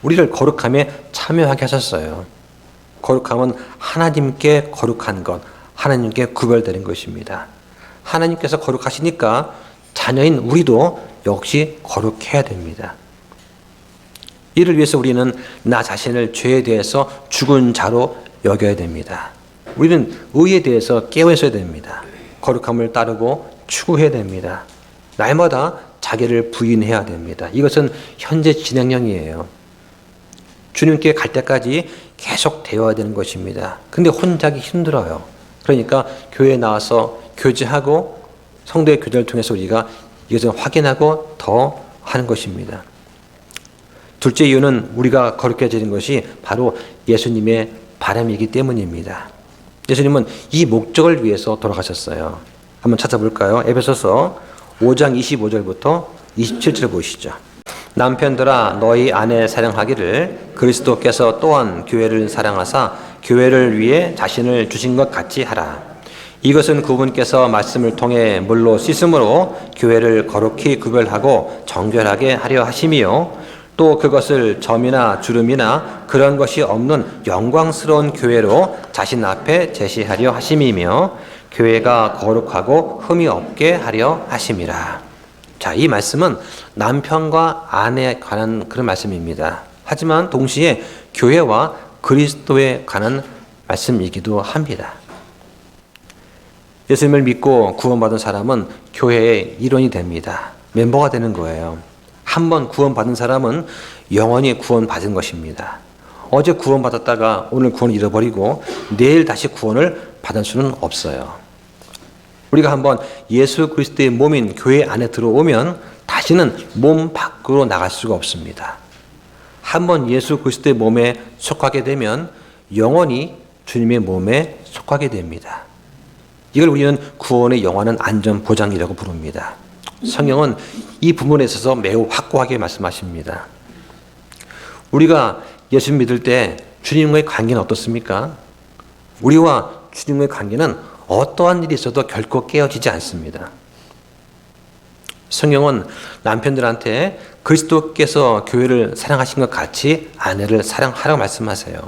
A: 우리를 거룩함에 참여하게 하셨어요. 거룩함은 하나님께 거룩한 것, 하나님께 구별되는 것입니다. 하나님께서 거룩하시니까 자녀인 우리도 역시 거룩해야 됩니다. 이를 위해서 우리는 나 자신을 죄에 대해서 죽은 자로 여겨야 됩니다. 우리는 의에 대해서 깨어 있어야 됩니다. 거룩함을 따르고 추구해야 됩니다. 날마다 자기를 부인해야 됩니다. 이것은 현재 진행형이에요. 주님께 갈 때까지 계속 되어야 되는 것입니다. 근데 혼자 하기 힘들어요. 그러니까 교회에 나와서 교제하고 성도의 교제를 통해서 우리가 이것을 확인하고 더 하는 것입니다. 둘째 이유는 우리가 거룩해지는 것이 바로 예수님의 바람이기 때문입니다. 예수님은 이 목적을 위해서 돌아가셨어요. 한번 찾아볼까요? 에베소서 5장 25절부터 27절 보시죠. 남편들아 너희 아내 사랑하기를 그리스도께서 또한 교회를 사랑하사 교회를 위해 자신을 주신 것 같이 하라. 이것은 그분께서 말씀을 통해 물로 씻음으로 교회를 거룩히 구별하고 정결하게 하려 하심이요 또 그것을 점이나 주름이나 그런 것이 없는 영광스러운 교회로 자신 앞에 제시하려 하심이며 교회가 거룩하고 흠이 없게 하려 하심이라. 자, 이 말씀은 남편과 아내에 관한 그런 말씀입니다. 하지만 동시에 교회와 그리스도에 관한 말씀이기도 합니다. 예수님을 믿고 구원받은 사람은 교회의 일원이 됩니다. 멤버가 되는 거예요. 한 번 구원받은 사람은 영원히 구원받은 것입니다. 어제 구원받았다가 오늘 구원을 잃어버리고 내일 다시 구원을 받을 수는 없어요. 우리가 한번 예수 그리스도의 몸인 교회 안에 들어오면 다시는 몸 밖으로 나갈 수가 없습니다. 한번 예수 그리스도의 몸에 속하게 되면 영원히 주님의 몸에 속하게 됩니다. 이걸 우리는 구원의 영원한 안전 보장이라고 부릅니다. 성경은 이 부분에 있어서 매우 확고하게 말씀하십니다. 우리가 예수 믿을 때 주님과의 관계는 어떻습니까? 우리와 주님과의 관계는 어떠한 일이 있어도 결코 깨어지지 않습니다. 성경은 남편들한테 그리스도께서 교회를 사랑하신 것 같이 아내를 사랑하라고 말씀하세요.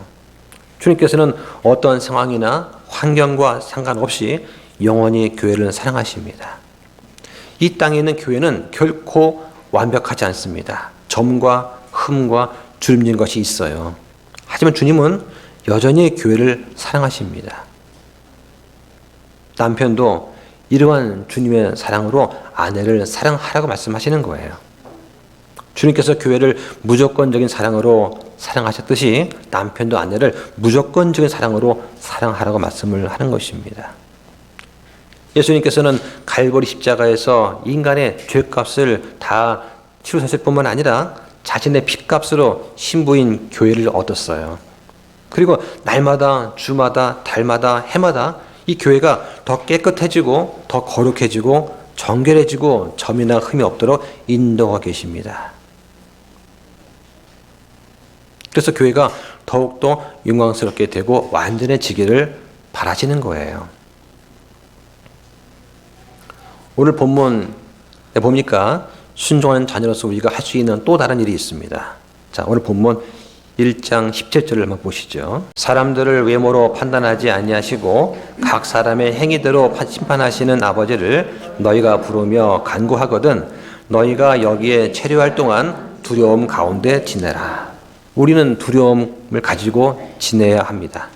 A: 주님께서는 어떤 상황이나 환경과 상관없이 영원히 교회를 사랑하십니다. 이 땅에 있는 교회는 결코 완벽하지 않습니다. 점과 흠과 주름진 것이 있어요. 하지만 주님은 여전히 교회를 사랑하십니다. 남편도 이러한 주님의 사랑으로 아내를 사랑하라고 말씀하시는 거예요. 주님께서 교회를 무조건적인 사랑으로 사랑하셨듯이 남편도 아내를 무조건적인 사랑으로 사랑하라고 말씀을 하는 것입니다. 예수님께서는 갈보리 십자가에서 인간의 죄값을 다 치루셨을 뿐만 아니라 자신의 피값으로 신부인 교회를 얻었어요. 그리고 날마다, 주마다, 달마다, 해마다 이 교회가 더 깨끗해지고 더 거룩해지고 정결해지고 점이나 흠이 없도록 인도하고 계십니다. 그래서 교회가 더욱더 영광스럽게 되고 완전해지기를 바라시는 거예요. 오늘 본문에 보니까 순종하는 자녀로서 우리가 할 수 있는 또 다른 일이 있습니다. 자, 오늘 본문 1장 17절을 한번 보시죠. 사람들을 외모로 판단하지 아니하시고 각 사람의 행위대로 심판하시는 아버지를 너희가 부르며 간구하거든 너희가 여기에 체류할 동안 두려움 가운데 지내라. 우리는 두려움을 가지고 지내야 합니다.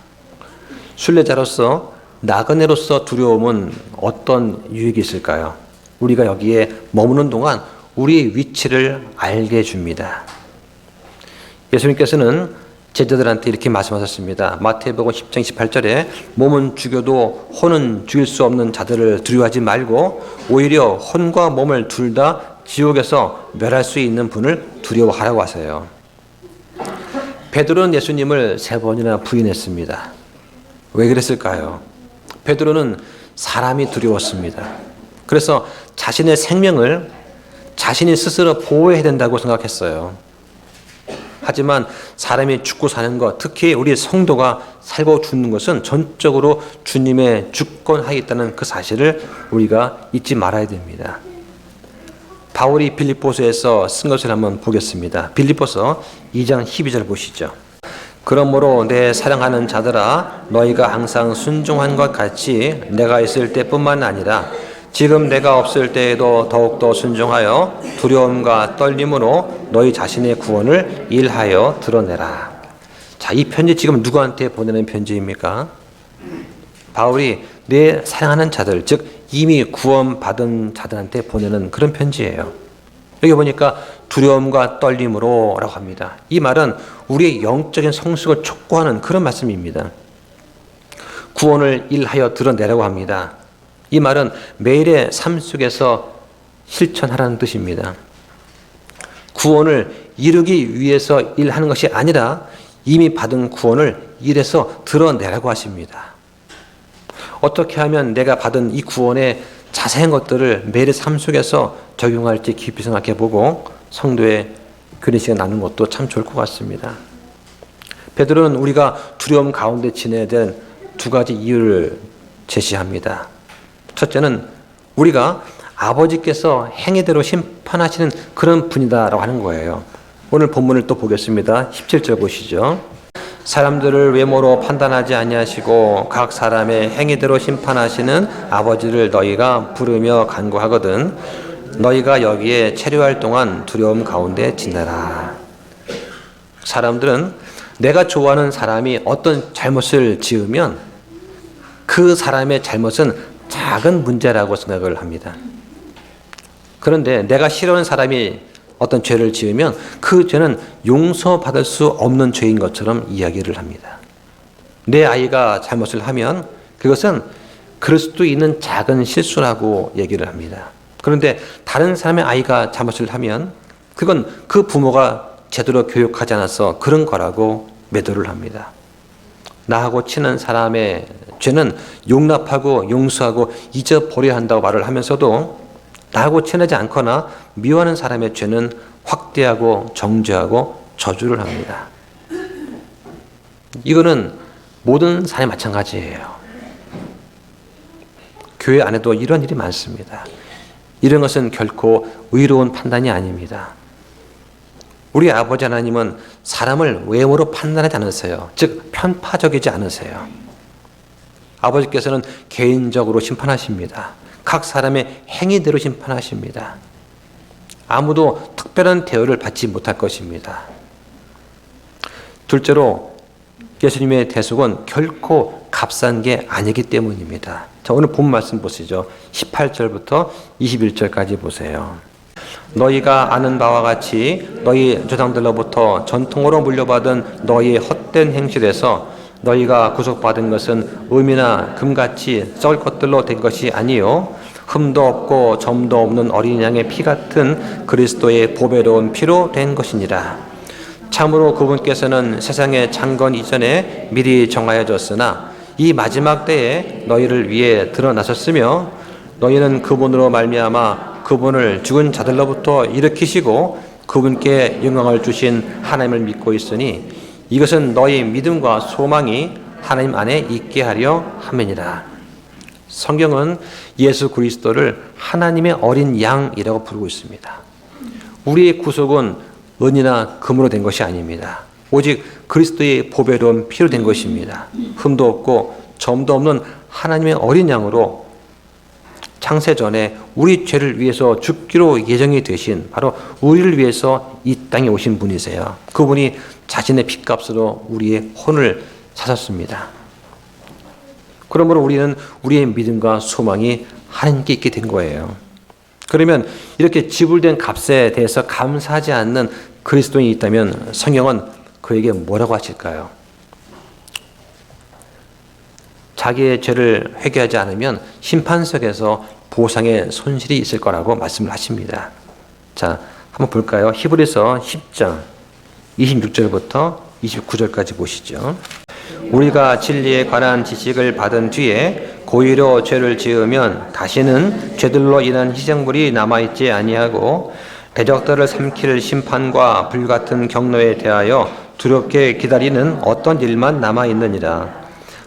A: 순례자로서 나그네로서 두려움은 어떤 유익이 있을까요? 우리가 여기에 머무는 동안 우리의 위치를 알게 해줍니다. 예수님께서는 제자들한테 이렇게 말씀하셨습니다. 마태복음 10장 28절에 몸은 죽여도 혼은 죽일 수 없는 자들을 두려워하지 말고 오히려 혼과 몸을 둘 다 지옥에서 멸할 수 있는 분을 두려워하라고 하세요. 베드로는 예수님을 3번이나 부인했습니다. 왜 그랬을까요? 베드로는 사람이 두려웠습니다. 그래서 자신의 생명을 자신이 스스로 보호해야 된다고 생각했어요. 하지만 사람이 죽고 사는 것, 특히 우리 성도가 살고 죽는 것은 전적으로 주님의 주권하에 있다는 그 사실을 우리가 잊지 말아야 됩니다. 바울이 빌립보서에서 쓴 것을 한번 보겠습니다. 빌립보서 2장 12절 보시죠. 그러므로 내 사랑하는 자들아 너희가 항상 순종한 것 같이 내가 있을 때뿐만 아니라 지금 내가 없을 때에도 더욱더 순종하여 두려움과 떨림으로 너희 자신의 구원을 일하여 드러내라. 자, 이 편지 지금 누구한테 보내는 편지입니까? 바울이 내 사랑하는 자들, 즉 이미 구원받은 자들한테 보내는 그런 편지예요. 여기 보니까 두려움과 떨림으로 라고 합니다. 이 말은 우리의 영적인 성숙을 촉구하는 그런 말씀입니다. 구원을 일하여 드러내라고 합니다. 이 말은 매일의 삶 속에서 실천하라는 뜻입니다. 구원을 이루기 위해서 일하는 것이 아니라 이미 받은 구원을 일해서 드러내라고 하십니다. 어떻게 하면 내가 받은 이 구원의 자세한 것들을 매일의 삶 속에서 적용할지 깊이 생각해보고 성도의 교리 시간 나누는 것도 참 좋을 것 같습니다. 베드로는 우리가 두려움 가운데 지내야 될 2가지 이유를 제시합니다. 첫째는 우리가 아버지께서 행위대로 심판하시는 그런 분이다라고 하는 거예요. 오늘 본문을 또 보겠습니다. 17절 보시죠. 사람들을 외모로 판단하지 아니하시고 각 사람의 행위대로 심판하시는 아버지를 너희가 부르며 간구하거든 너희가 여기에 체류할 동안 두려움 가운데 지내라. 사람들은 내가 좋아하는 사람이 어떤 잘못을 지으면 그 사람의 잘못은 작은 문제라고 생각을 합니다. 그런데 내가 싫어하는 사람이 어떤 죄를 지으면 그 죄는 용서받을 수 없는 죄인 것처럼 이야기를 합니다. 내 아이가 잘못을 하면 그것은 그럴 수도 있는 작은 실수라고 얘기를 합니다. 그런데 다른 사람의 아이가 잘못을 하면 그건 그 부모가 제대로 교육하지 않아서 그런 거라고 매도를 합니다. 나하고 친한 사람의 죄는 용납하고 용서하고 잊어버려야 한다고 말을 하면서도 나하고 친하지 않거나 미워하는 사람의 죄는 확대하고 정죄하고 저주를 합니다. 이거는 모든 사람이 마찬가지예요. 교회 안에도 이런 일이 많습니다. 이런 것은 결코 의로운 판단이 아닙니다. 우리 아버지 하나님은 사람을 외모로 판단하지 않으세요. 즉 편파적이지 않으세요. 아버지께서는 개인적으로 심판하십니다. 각 사람의 행위대로 심판하십니다. 아무도 특별한 대우를 받지 못할 것입니다. 둘째로 예수님의 대속은 결코 값싼 게 아니기 때문입니다. 자, 오늘 본 말씀 보시죠. 18절부터 21절까지 보세요. 너희가 아는 바와 같이 너희 조상들로부터 전통으로 물려받은 너희의 헛된 행실에서 너희가 구속받은 것은 음이나 금같이 썩을 것들로 된 것이 아니요 흠도 없고 점도 없는 어린 양의 피 같은 그리스도의 보배로운 피로 된 것이니라. 참으로 그분께서는 세상의 창건 이전에 미리 정하여졌으나 이 마지막 때에 너희를 위해 드러나셨으며 너희는 그분으로 말미암아 그분을 죽은 자들로부터 일으키시고 그분께 영광을 주신 하나님을 믿고 있으니 이것은 너희 믿음과 소망이 하나님 안에 있게 하려 함이니라. 성경은 예수 그리스도를 하나님의 어린 양이라고 부르고 있습니다. 우리의 구속은 은이나 금으로 된 것이 아닙니다. 오직 그리스도의 보배로운 피로 된 것입니다. 흠도 없고 점도 없는 하나님의 어린 양으로 창세전에 우리 죄를 위해서 죽기로 예정이 되신 바로 우리를 위해서 이 땅에 오신 분이세요. 그분이 자신의 핏값으로 우리의 혼을 사셨습니다. 그러므로 우리는 우리의 믿음과 소망이 하나님께 있게 된 거예요. 그러면 이렇게 지불된 값에 대해서 감사하지 않는 그리스도인이 있다면 성경은 그에게 뭐라고 하실까요? 자기의 죄를 회개하지 않으면 심판석에서 보상의 손실이 있을 거라고 말씀을 하십니다. 자, 한번 볼까요? 히브리서 10장 26절부터 29절까지 보시죠. 우리가 진리에 관한 지식을 받은 뒤에 고의로 죄를 지으면 다시는 죄들로 인한 희생물이 남아있지 아니하고 대적들을 삼킬 심판과 불같은 경로에 대하여 두렵게 기다리는 어떤 일만 남아있느니라.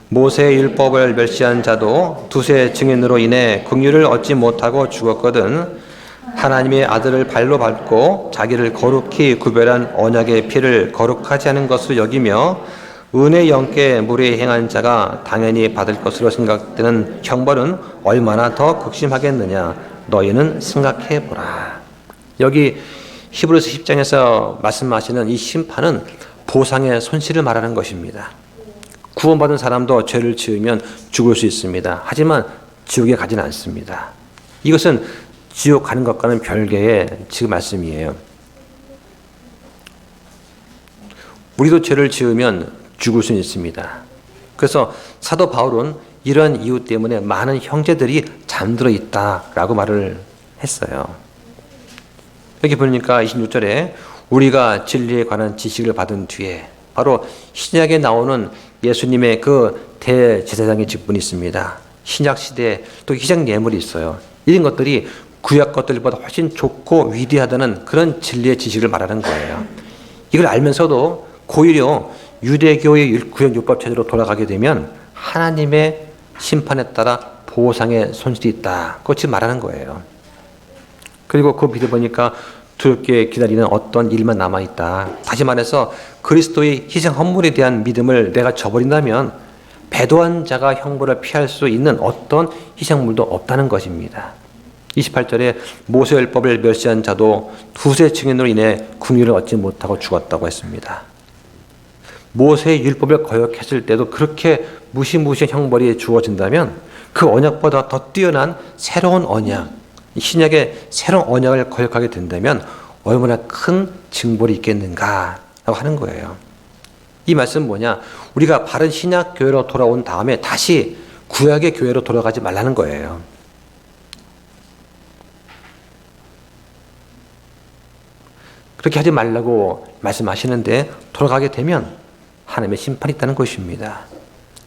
A: 모세의 율법을 멸시한 자도 두세 증인으로 인해 긍휼을 얻지 못하고 죽었거든. 하나님의 아들을 발로 밟고 자기를 거룩히 구별한 언약의 피를 거룩하지 않은 것으로 여기며 은혜 영께 무례 행한 자가 당연히 받을 것으로 생각되는 형벌은 얼마나 더 극심하겠느냐. 너희는 생각해 보라. 여기 히브리서 10장에서 말씀하시는 이 심판은 보상의 손실을 말하는 것입니다. 구원받은 사람도 죄를 지으면 죽을 수 있습니다. 하지만 지옥에 가지는 않습니다. 이것은 지옥 가는 것과는 별개의 지금 말씀이에요. 우리도 죄를 지으면 죽을 수 있습니다. 그래서 사도 바울은 이러한 이유 때문에 많은 형제들이 잠들어 있다라고 말을 했어요. 여기 보니까 26절에 우리가 진리에 관한 지식을 받은 뒤에 바로 신약에 나오는 예수님의 그 대제사장의 직분이 있습니다. 신약 시대에 또 희생 예물이 있어요. 이런 것들이 구약 것들보다 훨씬 좋고 위대하다는 그런 진리의 지식을 말하는 거예요. 이걸 알면서도 오히려 유대교의 구약 율법 체제로 돌아가게 되면 하나님의 심판에 따라 보상의 손실이 있다. 그거 지금 말하는 거예요. 그리고 그 밑에 보니까 두렵게 기다리는 어떤 일만 남아있다. 다시 말해서 그리스도의 희생 헌물에 대한 믿음을 내가 저버린다면 배도한 자가 형벌을 피할 수 있는 어떤 희생물도 없다는 것입니다. 28절에 모세율법을 멸시한 자도 두세 증인으로 인해 긍휼을 얻지 못하고 죽었다고 했습니다. 모세의 율법을 거역했을 때도 그렇게 무시무시한 형벌이 주어진다면 그 언약보다 더 뛰어난 새로운 언약, 신약의 새로운 언약을 거역하게 된다면 얼마나 큰 징벌이 있겠는가라고 하는 거예요. 이 말씀은 뭐냐? 우리가 바른 신약 교회로 돌아온 다음에 다시 구약의 교회로 돌아가지 말라는 거예요. 그렇게 하지 말라고 말씀하시는데 돌아가게 되면 하나님의 심판이 있다는 것입니다.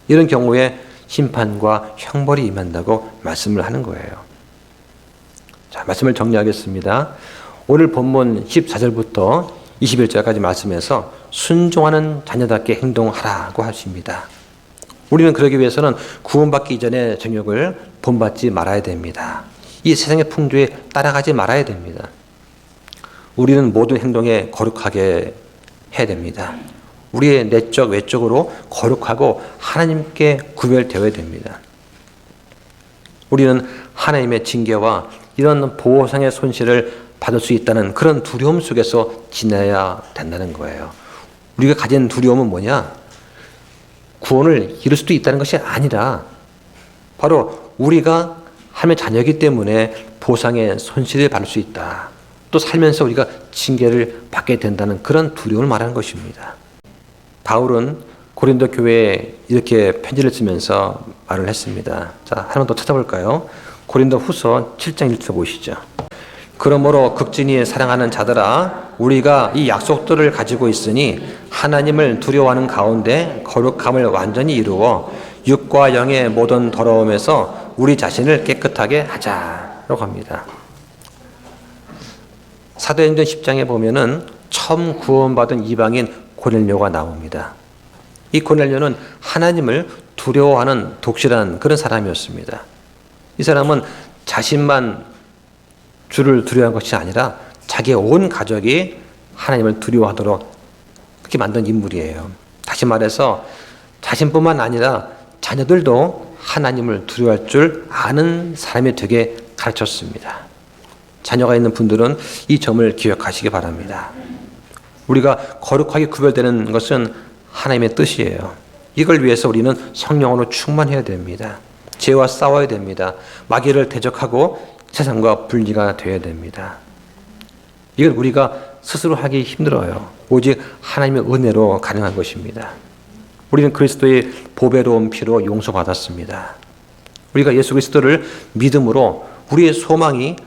A: 이런 경우에 심판과 형벌이 임한다고 말씀을 하는 거예요. 자, 말씀을 정리하겠습니다. 오늘 본문 14절부터 21절까지 말씀에서 순종하는 자녀답게 행동하라고 하십니다. 우리는 그러기 위해서는 구원받기 이전의 정욕을 본받지 말아야 됩니다. 이 세상의 풍조에 따라가지 말아야 됩니다. 우리는 모든 행동에 거룩하게 해야 됩니다. 우리의 내적, 외적으로 거룩하고 하나님께 구별되어야 됩니다. 우리는 하나님의 징계와 이런 보호상의 손실을 받을 수 있다는 그런 두려움 속에서 지내야 된다는 거예요. 우리가 가진 두려움은 뭐냐? 구원을 이룰 수도 있다는 것이 아니라 바로 우리가 하나님의 자녀이기 때문에 보상의 손실을 받을 수 있다. 또 살면서 우리가 징계를 받게 된다는 그런 두려움을 말하는 것입니다. 바울은 고린도 교회에 이렇게 편지를 쓰면서 말을 했습니다. 자, 하나 더 찾아볼까요? 고린도 후서 7장 1절 보시죠. 그러므로 극진히 사랑하는 자들아, 우리가 이 약속들을 가지고 있으니 하나님을 두려워하는 가운데 거룩함을 완전히 이루어 육과 영의 모든 더러움에서 우리 자신을 깨끗하게 하자라고 합니다. 사도행전 10장에 보면은 처음 구원받은 이방인 고넬료가 나옵니다. 이 고넬료는 하나님을 두려워하는 독실한 그런 사람이었습니다. 이 사람은 자신만 주를 두려워한 것이 아니라 자기의 온 가족이 하나님을 두려워하도록 그렇게 만든 인물이에요. 다시 말해서 자신뿐만 아니라 자녀들도 하나님을 두려워할 줄 아는 사람이 되게 가르쳤습니다. 자녀가 있는 분들은 이 점을 기억하시기 바랍니다. 우리가 거룩하게 구별되는 것은 하나님의 뜻이에요. 이걸 위해서 우리는 성령으로 충만해야 됩니다. 죄와 싸워야 됩니다. 마귀를 대적하고 세상과 분리가 되어야 됩니다. 이건 우리가 스스로 하기 힘들어요. 오직 하나님의 은혜로 가능한 것입니다. 우리는 그리스도의 보배로운 피로 용서받았습니다. 우리가 예수 그리스도를 믿음으로 우리의 소망이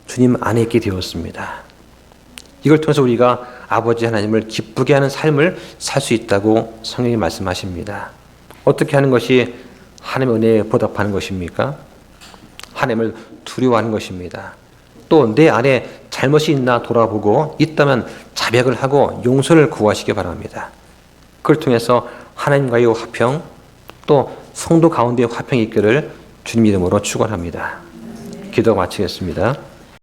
A: 주님 안에 있게 되었습니다. 이걸 통해서 우리가 아버지 하나님을 기쁘게 하는 삶을 살 수 있다고 성경이 말씀하십니다. 어떻게 하는 것이 하나님의 은혜에 보답하는 것입니까? 하나님을 두려워하는 것입니다. 또 내 안에 잘못이 있나 돌아보고 있다면 자백을 하고 용서를 구하시기 바랍니다. 그걸 통해서 하나님과의 화평, 또 성도 가운데의 화평이 있기를 주님 이름으로 축원합니다. 기도 마치겠습니다.